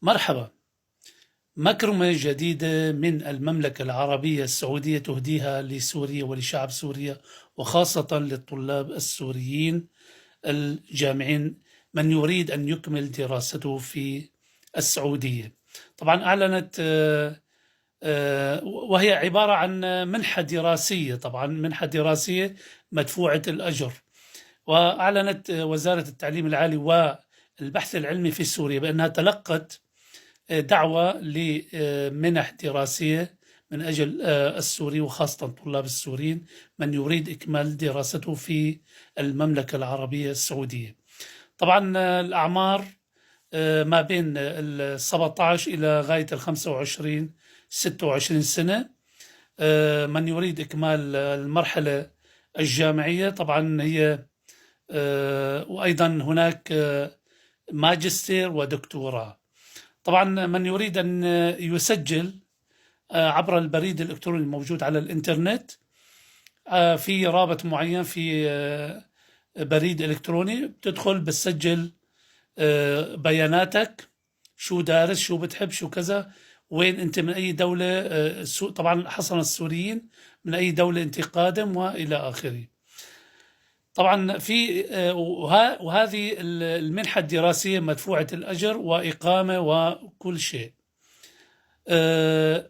مرحبا. مكرمة جديدة من المملكة العربية السعودية تهديها لسوريا ولشعب سوريا، وخاصة للطلاب السوريين الجامعين من يريد أن يكمل دراسته في السعودية. طبعا أعلنت وهي عبارة عن منحة دراسية، طبعا منحة دراسية مدفوعة الأجر. وأعلنت وزارة التعليم العالي والبحث العلمي في سوريا بأنها تلقت دعوة لمنح دراسية من أجل السوري، وخاصة طلاب السوريين من يريد إكمال دراسته في المملكة العربية السعودية. طبعا الأعمار ما بين 17 إلى غاية 25 26 سنة. من يريد إكمال المرحلة الجامعية طبعا هي وأيضا هناك ماجستير ودكتوراه. طبعا من يريد أن يسجل عبر البريد الإلكتروني الموجود على الإنترنت، في رابط معين في بريد إلكتروني بتدخل بتسجل بياناتك، شو دارس، شو بتحب، شو كذا، وين أنت، من أي دولة، طبعا حصل السوريين من أي دولة أنت قادم، وإلى آخره. طبعا في وهذه المنحة الدراسية مدفوعة الأجر وإقامة وكل شيء.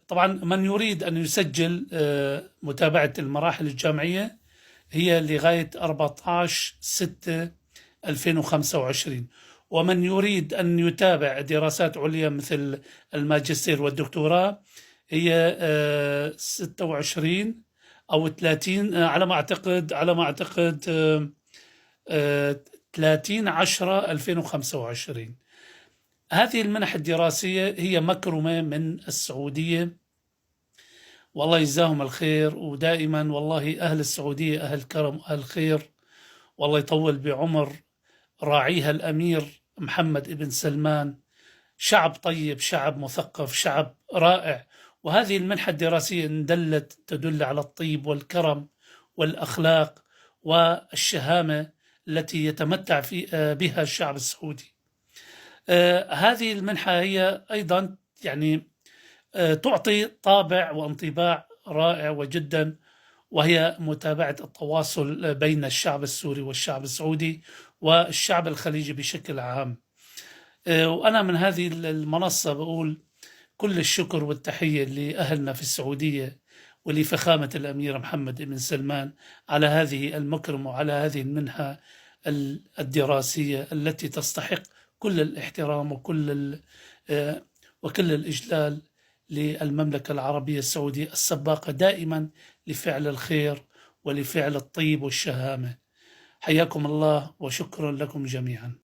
طبعا من يريد أن يسجل متابعة المراحل الجامعية هي لغاية 14/6/2025، ومن يريد أن يتابع دراسات عليا مثل الماجستير والدكتوراه هي 26 أو 30، على ما أعتقد 30/10/2025. هذه المنح الدراسية هي مكرمة من السعودية، والله يجزاهم الخير. ودائما والله أهل السعودية أهل كرم وأهل خير، والله يطول بعمر راعيها الأمير محمد بن سلمان. شعب طيب، شعب مثقف، شعب رائع. وهذه المنحة الدراسية إن دلت تدل على الطيب والكرم والأخلاق والشهامة التي يتمتع بها الشعب السعودي. هذه المنحة هي أيضا يعني تعطي طابع وانطباع رائع وجدا، وهي متابعة التواصل بين الشعب السوري والشعب السعودي والشعب الخليجي بشكل عام. وأنا من هذه المنصة بقول كل الشكر والتحية لأهلنا في السعودية ولفخامة الأمير محمد بن سلمان على هذه المكرمة وعلى هذه المنحة الدراسية التي تستحق كل الاحترام وكل الإجلال للمملكة العربية السعودية السباقة دائما لفعل الخير ولفعل الطيب والشهامة. حياكم الله وشكرا لكم جميعا.